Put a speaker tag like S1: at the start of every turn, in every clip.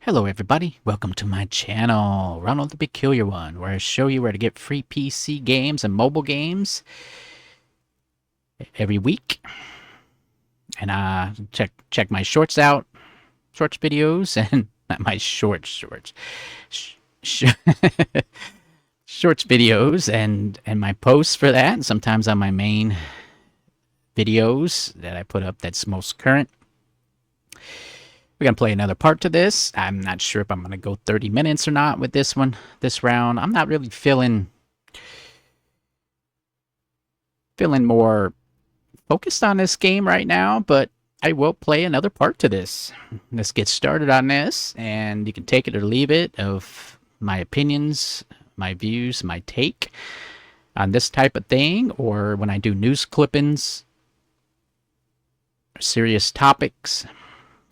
S1: Hello everybody, welcome to my channel, Ronald the Peculiar One, where I show you where to get free PC games and mobile games every week. And check my shorts out, shorts videos, and not my shorts, sh- sh- shorts videos, and my posts for that, and sometimes on my main videos that I put up that's most current. We're going to play another part to this. I'm not sure if I'm going to go 30 minutes or not with this one, this round. I'm not really feeling more focused on this game right now, but I will play another part to this. Let's get started on this, and you can take it or leave it of my opinions, my views, my take on this type of thing, or when I do news clippings, serious topics.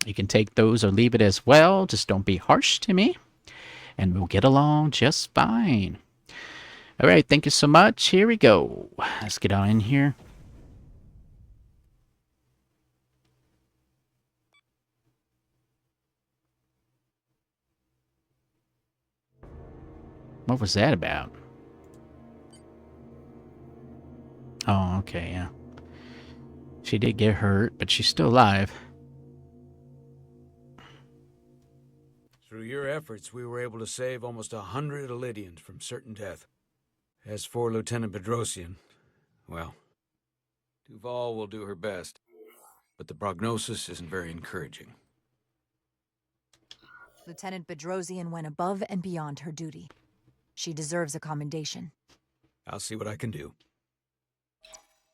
S1: You can take those or leave it as well. Just don't be harsh to me, and we'll get along just fine. All right, thank you so much. Here we go. Let's get on in here. What was that about? Oh, okay, yeah. She did get hurt, but she's still alive.
S2: Through your efforts, we were able to save almost 100 Elydians from certain death. As for Lieutenant Bedrosian, well, Duval will do her best, but the prognosis isn't very encouraging.
S3: Lieutenant Bedrosian went above and beyond her duty. She deserves a commendation.
S2: I'll see what I can do.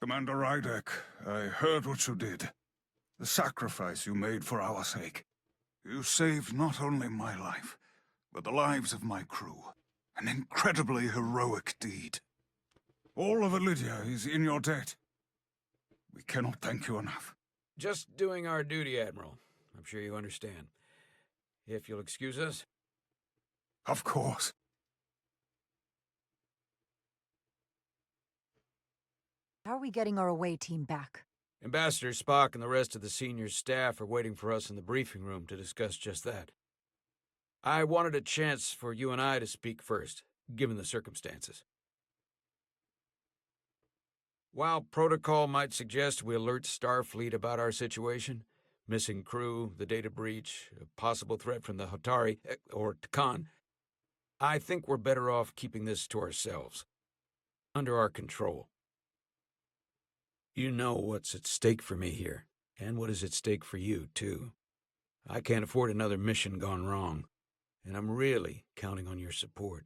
S4: Commander Rydek, I heard what you did. The sacrifice you made for our sake. You saved not only my life, but the lives of my crew. An incredibly heroic deed. All of Elydia is in your debt. We cannot thank you enough.
S2: Just doing our duty, Admiral. I'm sure you understand. If you'll excuse us.
S4: Of course.
S3: How are we getting our away team back?
S2: Ambassador Spock and the rest of the senior staff are waiting for us in the briefing room to discuss just that. I wanted a chance for you and I to speak first, given the circumstances. While protocol might suggest we alert Starfleet about our situation, missing crew, the data breach, a possible threat from the Hotari, or Takan, I think we're better off keeping this to ourselves, under our control. You know what's at stake for me here, and what is at stake for you, too. I can't afford another mission gone wrong, and I'm really counting on your support.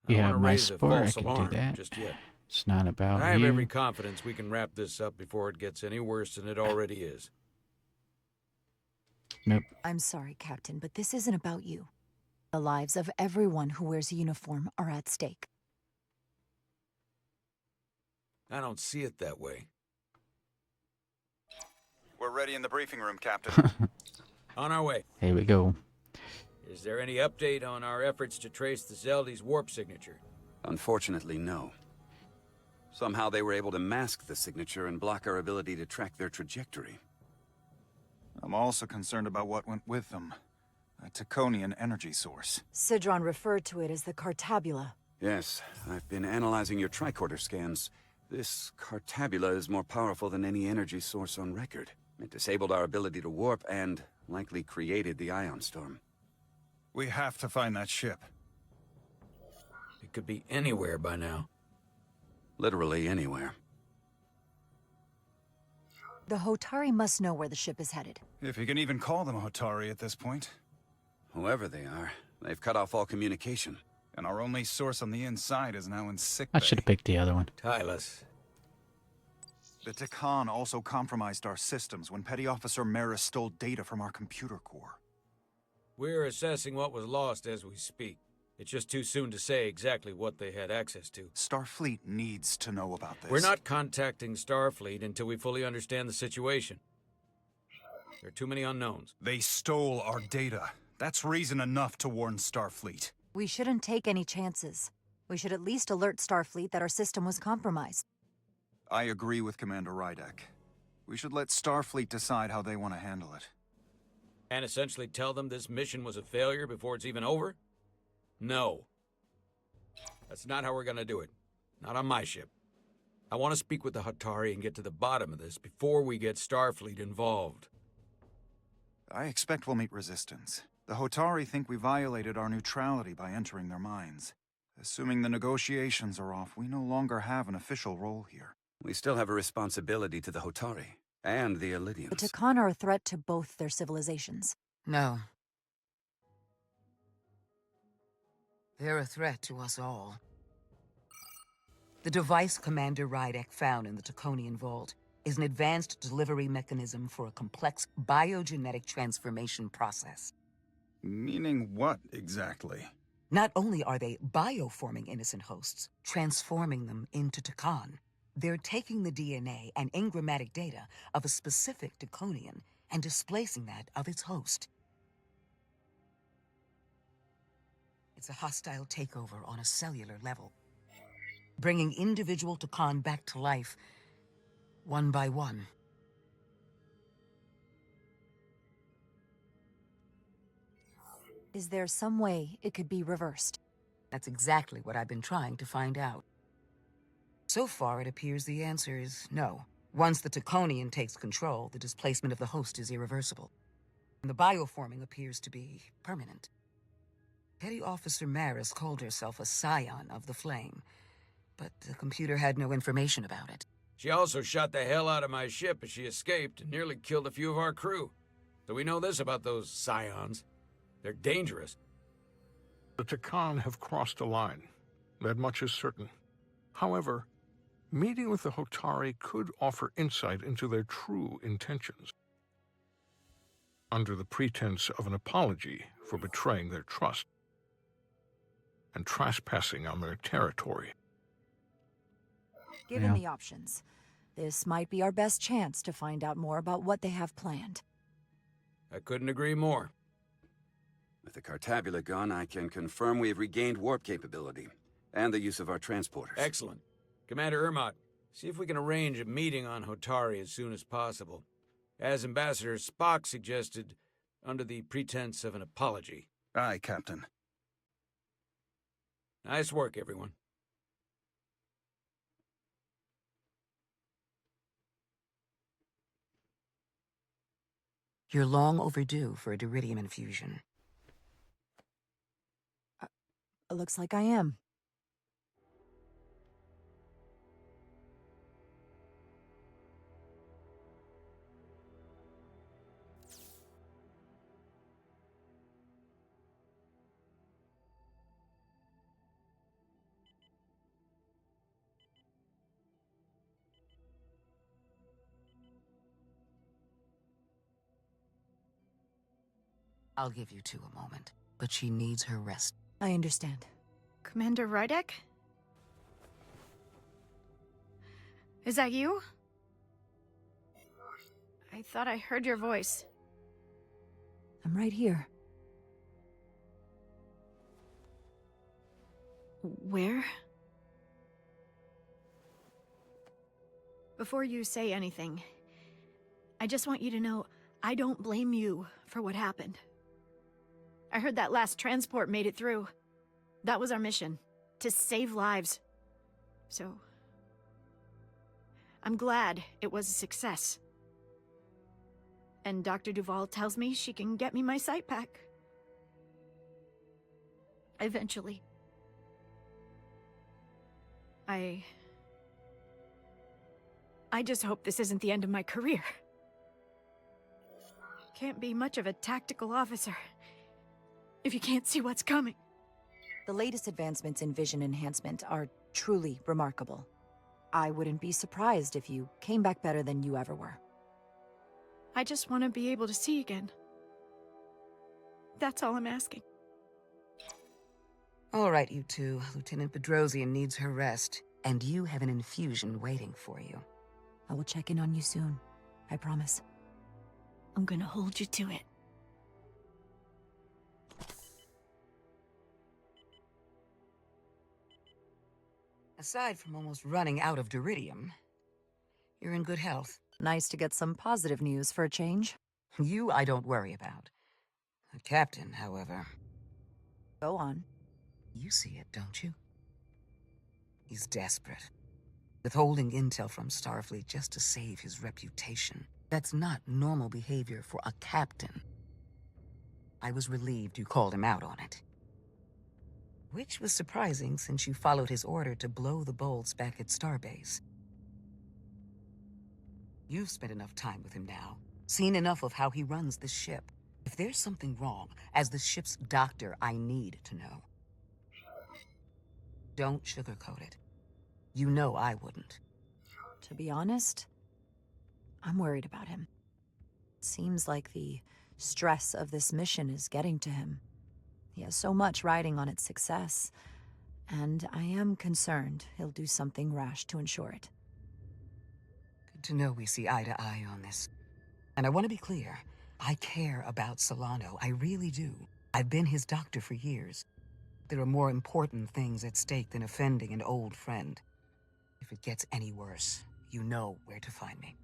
S1: You
S2: I
S1: have
S2: want to
S1: my
S2: raise a
S1: support, I
S2: false
S1: can do
S2: alarm
S1: that.
S2: just yet.
S1: It's not about
S2: I have
S1: you.
S2: every confidence we can wrap this up before it gets any worse than it already is.
S1: Nope.
S3: I'm sorry, Captain, but this isn't about you. The lives of everyone who wears a uniform are at stake.
S2: I don't see it that way.
S5: We're ready in the briefing room, Captain.
S2: On our way.
S1: Here we go.
S2: Is there any update on our efforts to trace the Zeldy's warp signature?
S5: Unfortunately, no. Somehow they were able to mask the signature and block our ability to track their trajectory.
S6: I'm also concerned about what went with them. A Taconian energy source.
S3: Sidron referred to it as the Cartabula.
S5: Yes, I've been analyzing your tricorder scans. This Cartabula is more powerful than any energy source on record. It disabled our ability to warp and likely created the ion storm.
S6: We have to find that ship.
S2: It could be anywhere by now.
S5: Literally anywhere.
S3: The Hotari must know where the ship is headed.
S6: If you can even call them Hotari at this point.
S5: Whoever they are, they've cut off all communication.
S6: And our only source on the inside is now in sickbay.
S1: I should have picked the other one.
S2: Tylus.
S6: The Takan also compromised our systems when Petty Officer Maris stole data from our computer core.
S2: We're assessing what was lost as we speak. It's just too soon to say exactly what they had access to.
S6: Starfleet needs to know about this.
S2: We're not contacting Starfleet until we fully understand the situation. There are too many unknowns.
S6: They stole our data. That's reason enough to warn Starfleet.
S3: We shouldn't take any chances. We should at least alert Starfleet that our system was compromised.
S6: I agree with Commander Rydek. We should let Starfleet decide how they want to handle it.
S2: And essentially tell them this mission was a failure before it's even over? No. That's not how we're gonna do it. Not on my ship. I want to speak with the Hatari and get to the bottom of this before we get Starfleet involved.
S6: I expect we'll meet resistance. The Hotari think we violated our neutrality by entering their minds. Assuming the negotiations are off, we no longer have an official role here.
S5: We still have a responsibility to the Hotari and the Elydians.
S3: The Takan are a threat to both their civilizations.
S7: No. They're a threat to us all. The device Commander Rydek found in the Taconian Vault is an advanced delivery mechanism for a complex biogenetic transformation process.
S4: Meaning what, exactly?
S7: Not only are they bioforming innocent hosts, transforming them into Takan, they're taking the DNA and engrammatic data of a specific Taconian and displacing that of its host. It's a hostile takeover on a cellular level, bringing individual Takan back to life, one by one.
S3: Is there some way it could be reversed?
S7: That's exactly what I've been trying to find out. So far, it appears the answer is no. Once the Taconian takes control, the displacement of the host is irreversible. And the bioforming appears to be permanent. Petty Officer Maris called herself a scion of the Flame, but the computer had no information about it.
S2: She also shot the hell out of my ship as she escaped and nearly killed a few of our crew. So we know this about those scions. They're dangerous.
S8: The Takan have crossed a line. That much is certain. However, meeting with the Hotari could offer insight into their true intentions. Under the pretense of an apology for betraying their trust and trespassing on their territory.
S3: Given
S1: Yeah.
S3: the options, this might be our best chance to find out more about what they have planned.
S2: I couldn't agree more.
S5: With the Cartabula gone, I can confirm we have regained warp capability and the use of our transporters.
S2: Excellent. Commander Ermot, see if we can arrange a meeting on Hotari as soon as possible. As Ambassador Spock suggested, under the pretense of an apology.
S4: Aye, Captain.
S2: Nice work, everyone.
S7: You're long overdue for a Duridium infusion.
S3: It looks like I am.
S7: I'll give you two a moment, but she needs her rest.
S3: I understand.
S9: Commander Rydek? Is that you? I thought I heard your voice.
S3: I'm right here.
S9: Where? Before you say anything, I just want you to know I don't blame you for what happened. I heard that last transport made it through. That was our mission, to save lives. So, I'm glad it was a success. And Dr. Duval tells me she can get me my sight back. Eventually. I just hope this isn't the end of my career. Can't be much of a tactical officer if you can't see what's coming.
S3: The latest advancements in vision enhancement are truly remarkable. I wouldn't be surprised if you came back better than you ever were.
S9: I just want to be able to see again. That's all I'm asking.
S7: All right, you two. Lieutenant Bedrosian needs her rest, and you have an infusion waiting for you.
S3: I will check in on you soon. I promise.
S9: I'm gonna hold you to it.
S7: Aside from almost running out of Duridium, you're in good health.
S3: Nice to get some positive news for a change.
S7: You I don't worry about. The captain, however,
S3: Go on.
S7: you see it, don't you? He's desperate. Withholding intel from Starfleet just to save his reputation. That's not normal behavior for a captain. I was relieved you called him out on it. Which was surprising since you followed his order to blow the bolts back at Starbase. You've spent enough time with him now, seen enough of how he runs the ship. If there's something wrong, as the ship's doctor, I need to know. Don't sugarcoat it. You know I wouldn't.
S3: To be honest, I'm worried about him. Seems like the stress of this mission is getting to him. He has so much riding on its success, and I am concerned he'll do something rash to ensure it.
S7: Good to know we see eye to eye on this. And I want to be clear, I care about Solano, I really do. I've been his doctor for years. There are more important things at stake than offending an old friend. If it gets any worse, you know where to find me.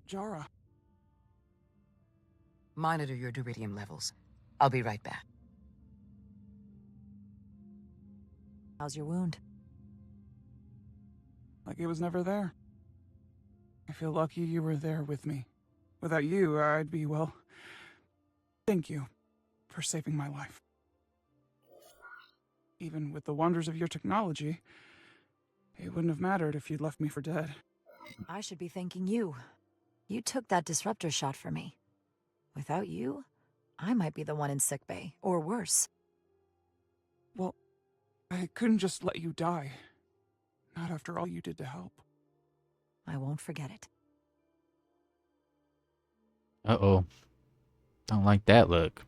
S10: Jara.
S7: Monitor your duridium levels. I'll be right back.
S3: How's your wound?
S10: Like it was never there. I feel lucky you were there with me. Without you, I'd be, well... Thank you for saving my life. Even with the wonders of your technology, it wouldn't have mattered if you'd left me for dead.
S3: I should be thanking you. You took that disruptor shot for me. Without you, I might be the one in sickbay, or worse.
S10: Well, I couldn't just let you die. Not after all you did to help.
S3: I won't forget it.
S1: Uh-oh. Don't like that look.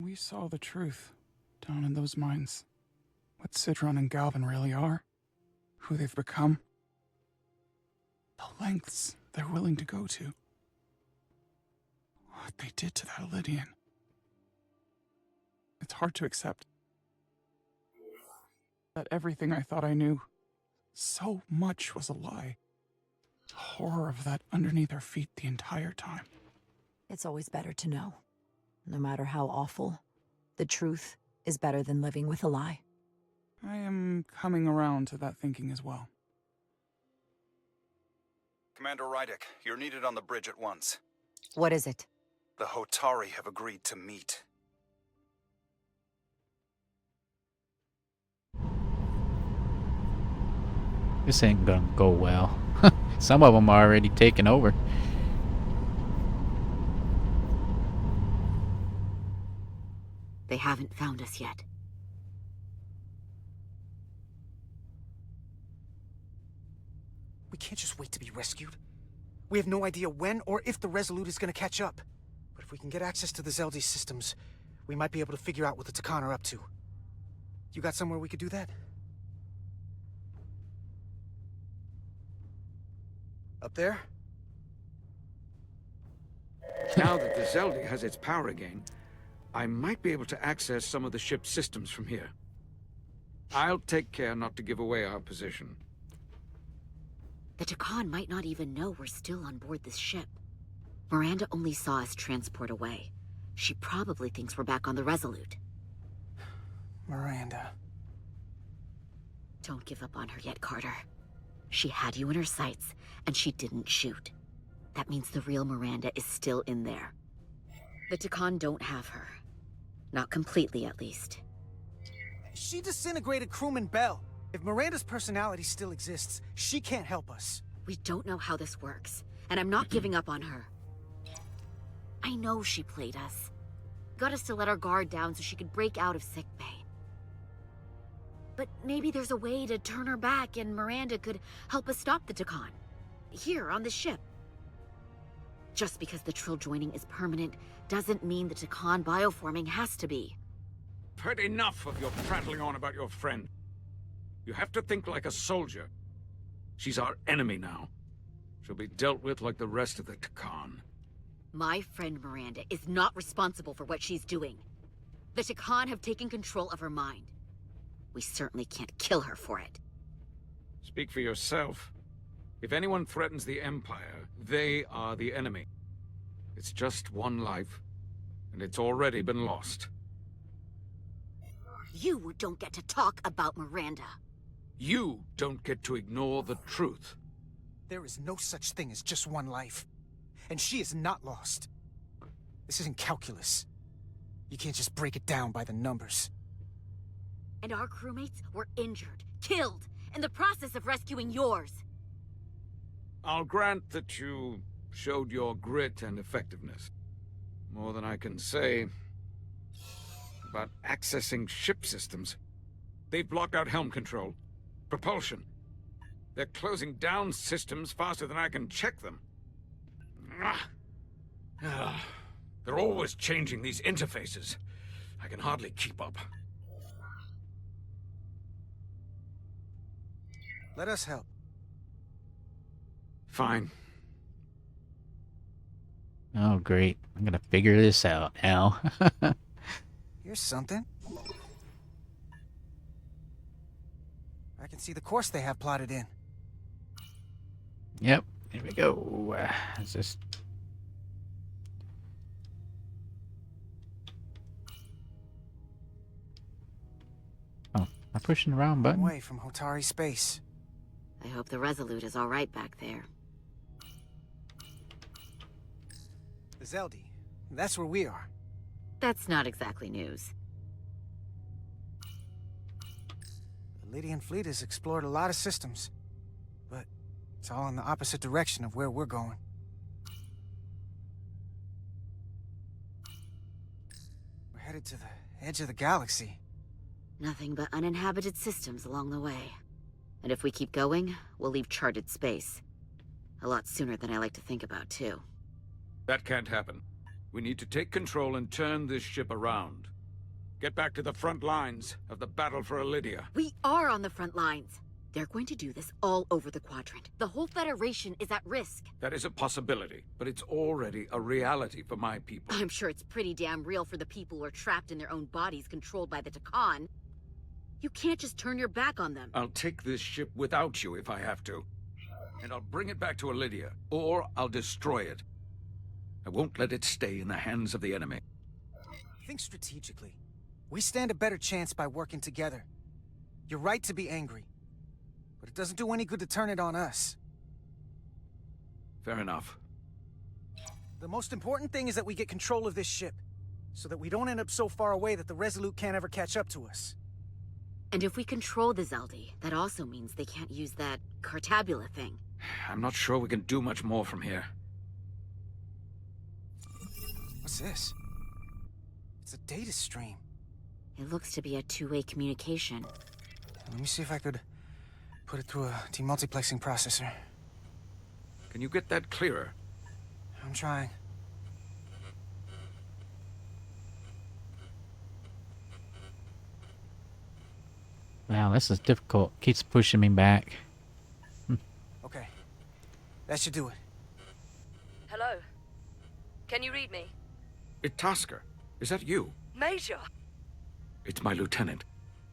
S10: We saw the truth down in those mines. What Sidron and Galvin really are. Who they've become. The lengths they're willing to go to. What they did to that Lydian. It's hard to accept. That everything I thought I knew, so much was a lie. The horror of that underneath our feet the entire time.
S3: It's always better to know. No matter how awful, the truth is better than living with a lie.
S10: I am coming around to that thinking as well.
S6: Commander Rydek, you're needed on the bridge at once.
S3: What is it?
S6: The Hotari have agreed to meet.
S1: This ain't gonna go well. Some of them are already taken over.
S11: They haven't found us yet.
S12: We can't just wait to be rescued. We have no idea when or if the Resolute is gonna catch up. But if we can get access to the Zeldi systems, we might be able to figure out what the Takan are up to. You got somewhere we could do that? Up there?
S2: Now that the Zeldi has its power again, I might be able to access some of the ship's systems from here. I'll take care not to give away our position.
S11: The Takan might not even know we're still on board this ship. Miranda only saw us transport away. She probably thinks we're back on the Resolute.
S12: Miranda.
S11: Don't give up on her yet, Carter. She had you in her sights, and she didn't shoot. That means the real Miranda is still in there. The Takan don't have her. Not completely, at least.
S12: She disintegrated crewman Bell. If Miranda's personality still exists, she can't help us.
S11: We don't know how this works, and I'm not giving up on her. I know she played us. Got us to let our guard down so she could break out of sickbay. But maybe there's a way to turn her back and Miranda could help us stop the Takan. Here, on the ship. Just because the Trill joining is permanent doesn't mean the Takan bioforming has to be.
S2: I've heard enough of your prattling on about your friend. You have to think like a soldier. She's our enemy now. She'll be dealt with like the rest of the Takan.
S11: My friend Miranda is not responsible for what she's doing. The Takan have taken control of her mind. We certainly can't kill her for it.
S2: Speak for yourself. If anyone threatens the Empire, they are the enemy. It's just one life, and it's already been lost.
S11: You don't get to talk about Miranda.
S2: You don't get to ignore the truth.
S12: There is no such thing as just one life. And she is not lost. This isn't calculus. You can't just break it down by the numbers.
S11: And our crewmates were injured, killed, in the process of rescuing yours.
S2: I'll grant that you showed your grit and effectiveness. More than I can say about accessing ship systems. They've blocked out helm control, propulsion. They're closing down systems faster than I can check them. They're always changing these interfaces. I can hardly keep up.
S12: Let us help.
S2: Fine.
S1: Oh, great. I'm gonna figure this out now.
S12: Here's something. I can see the course they have plotted in.
S1: Yep, here we go. It's just... Oh, I'm pushing the wrong button.
S12: Away from Hotari space.
S11: I hope the Resolute is all right back there.
S12: The Zeldi. That's where we are.
S11: That's not exactly news.
S12: The Lydian fleet has explored a lot of systems. But it's all in the opposite direction of where we're going. We're headed to the edge of the galaxy.
S11: Nothing but uninhabited systems along the way. And if we keep going, we'll leave charted space. A lot sooner than I like to think about, too.
S2: That can't happen. We need to take control and turn this ship around. Get back to the front lines of the battle for Elydia.
S11: We are on the front lines. They're going to do this all over the quadrant. The whole Federation is at risk.
S2: That is a possibility, but it's already a reality for my people.
S11: I'm sure it's pretty damn real for the people who are trapped in their own bodies controlled by the Takan. You can't just turn your back on them.
S2: I'll take this ship without you if I have to. And I'll bring it back to Elydia, or I'll destroy it. I won't let it stay in the hands of the enemy.
S12: Think strategically. We stand a better chance by working together. You're right to be angry. But it doesn't do any good to turn it on us.
S2: Fair enough.
S12: The most important thing is that we get control of this ship, so that we don't end up so far away that the Resolute can't ever catch up to us.
S11: And if we control the Zeldi, that also means they can't use that Cartabula thing.
S2: I'm not sure we can do much more from here.
S12: What's this? It's a data stream.
S11: It looks to be a two-way communication.
S12: Let me see if I could put it through a demultiplexing processor.
S2: Can you get that clearer?
S12: I'm trying.
S1: Wow, this is difficult. Keeps pushing me back.
S12: Okay. That should do it.
S13: Hello? Can you read me?
S2: Itasca, is that you?
S13: Major!
S2: It's my lieutenant.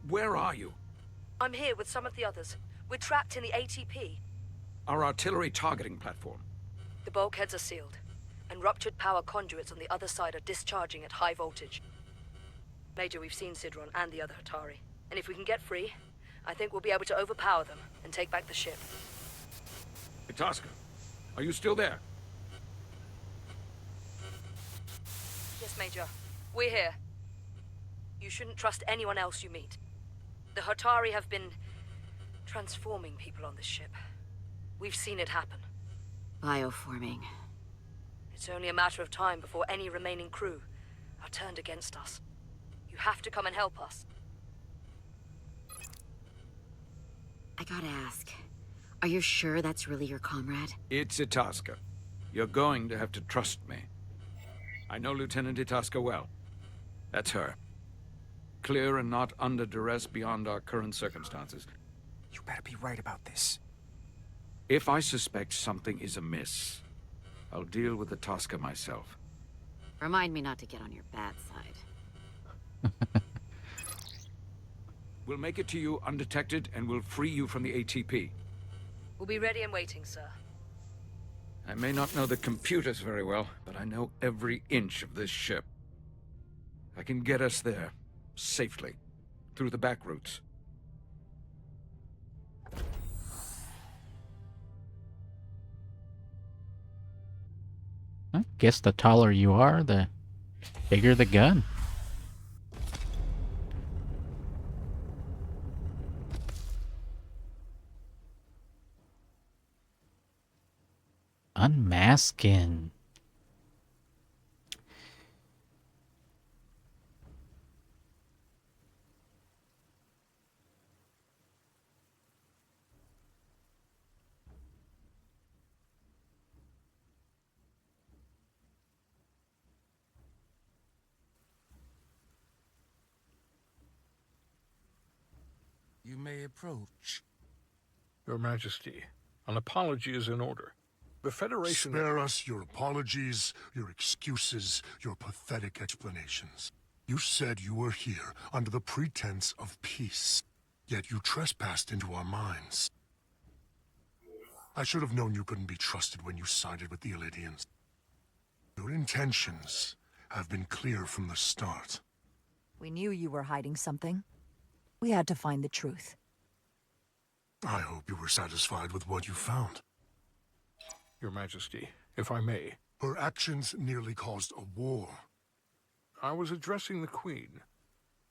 S2: Where are you?
S13: I'm here with some of the others. We're trapped in the ATP.
S2: Our artillery targeting platform.
S13: The bulkheads are sealed, and ruptured power conduits on the other side are discharging at high voltage. Major, we've seen Sidron and the other Hatari. And if we can get free, I think we'll be able to overpower them and take back the ship.
S2: Itasca, are you still there?
S13: Yes, Major. We're here. You shouldn't trust anyone else you meet. The Hatari have been transforming people on this ship. We've seen it happen.
S11: Bioforming.
S13: It's only a matter of time before any remaining crew are turned against us. You have to come and help us.
S11: I gotta ask, are you sure that's really your comrade?
S2: It's Itasca. You're going to have to trust me. I know Lieutenant Itasca well. That's her. Clear and not under duress beyond our current circumstances.
S12: You better be right about this.
S2: If I suspect something is amiss, I'll deal with Itasca myself.
S11: Remind me not to get on your bad side.
S2: We'll make it to you undetected, and we'll free you from the ATP.
S13: We'll be ready and waiting, sir.
S2: I may not know the computers very well, but I know every inch of this ship. I can get us there, safely, through the back routes.
S1: I guess the taller you are, the bigger the gun. Unmasking.
S14: You may approach.
S8: Your Majesty, an apology is in order. The Federation...
S15: Spare us your apologies, your excuses, your pathetic explanations. You said you were here under the pretense of peace, yet you trespassed into our minds. I should have known you couldn't be trusted when you sided with the Elydians. Your intentions have been clear from the start.
S3: We knew you were hiding something. We had to find the truth.
S15: I hope you were satisfied with what you found.
S8: Your Majesty, if I may.
S15: Her actions nearly caused a war.
S8: I was addressing the Queen.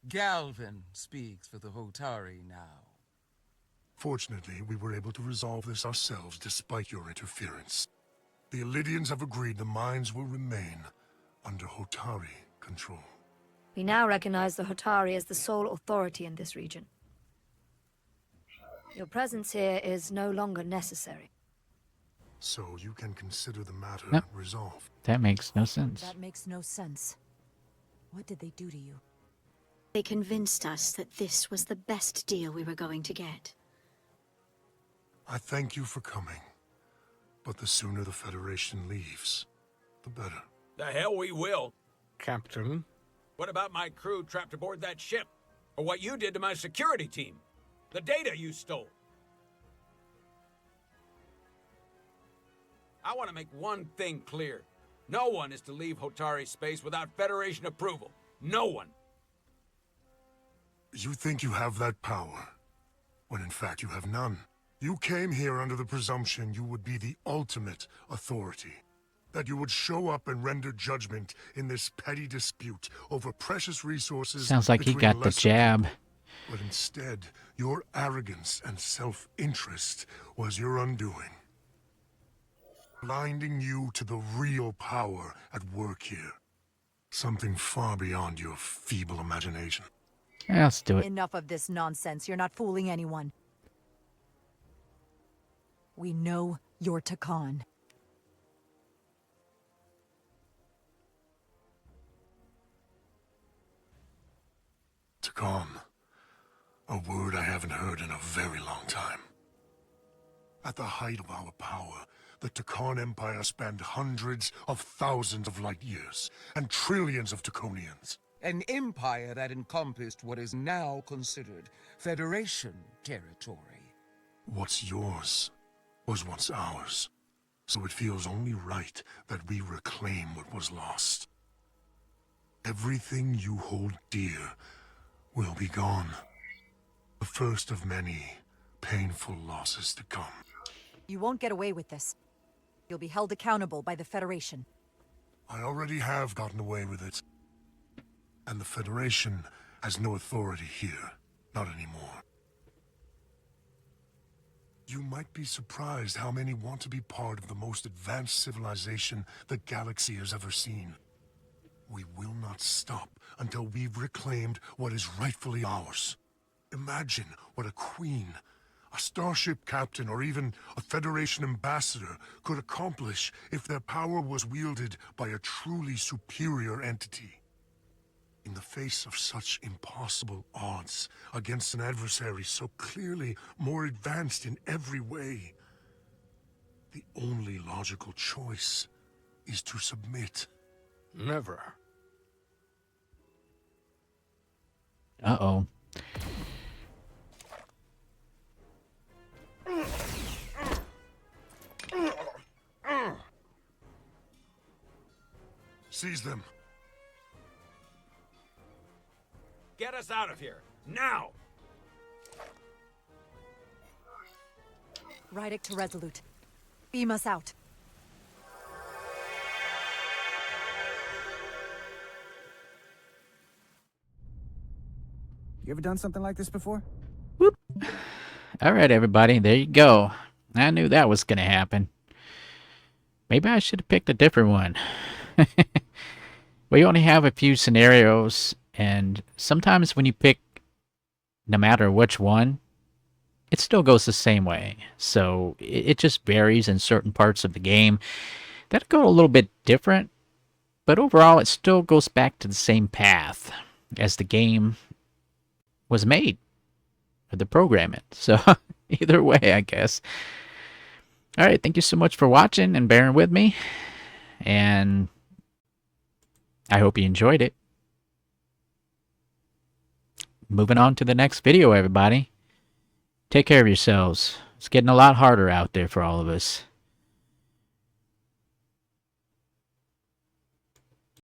S14: Galvin speaks for the Hotari now.
S15: Fortunately, we were able to resolve this ourselves despite your interference. The Elydians have agreed the mines will remain under Hotari control.
S13: We now recognize the Hotari as the sole authority in this region. Your presence here is no longer necessary.
S15: So you can consider the matter
S1: Nope.
S15: resolved.
S1: That makes no sense.
S3: That makes no sense. What did they do to you?
S9: They convinced us that this was the best deal we were going to get.
S15: I thank you for coming, but the sooner the Federation leaves, the better.
S2: The hell we will.
S8: Captain,
S2: What about my crew trapped aboard that ship? Or what you did to my security team? The data you stole? I want to make one thing clear. No one is to leave Hotari space without Federation approval. No one.
S15: You think you have that power, when in fact you have none. You came here under the presumption you would be the ultimate authority. That you would show up and render judgment in this petty dispute over precious resources.
S1: Sounds like he
S15: between
S1: got the
S15: lesser
S1: jab.
S15: people. But instead, your arrogance and self-interest was your undoing. Blinding you to the real power at work here. Something far beyond your feeble imagination.
S1: Yeah, let's do it.
S3: Enough of this nonsense. You're not fooling anyone. We know you're Takan.
S15: Takan. A word I haven't heard in a very long time. At the height of our power, the Takan Empire spanned hundreds of thousands of light years, and trillions of Taconians.
S14: An empire that encompassed what is now considered Federation territory.
S15: What's yours was once ours, so it feels only right that we reclaim what was lost. Everything you hold dear will be gone. The first of many painful losses to come.
S3: You won't get away with this. You'll be held accountable by the Federation.
S15: I already have gotten away with it. And the Federation has no authority here. Not anymore. You might be surprised how many want to be part of the most advanced civilization the galaxy has ever seen. We will not stop until we've reclaimed what is rightfully ours. Imagine what a queen, a starship captain, or even a Federation ambassador could accomplish if their power was wielded by a truly superior entity. In the face of such impossible odds against an adversary so clearly more advanced in every way, the only logical choice is to submit.
S8: never.
S1: Uh-oh.
S15: Seize them.
S2: Get us out of here, now!
S3: Rydick to Resolute. Beam us out.
S6: You ever done something like this before?
S1: Whoop. All right, everybody, there you go. I knew that was going to happen. Maybe I should have picked a different one. We only have a few scenarios, and sometimes when you pick, no matter which one, it still goes the same way. So it just varies in certain parts of the game. That'll go a little bit different, but overall it still goes back to the same path as the game was made, or the programming. So either way, I guess. All right, thank you so much for watching and bearing with me, and I hope you enjoyed it. Moving on to the next video, everybody. Take care of yourselves. It's getting a lot harder out there for all of us.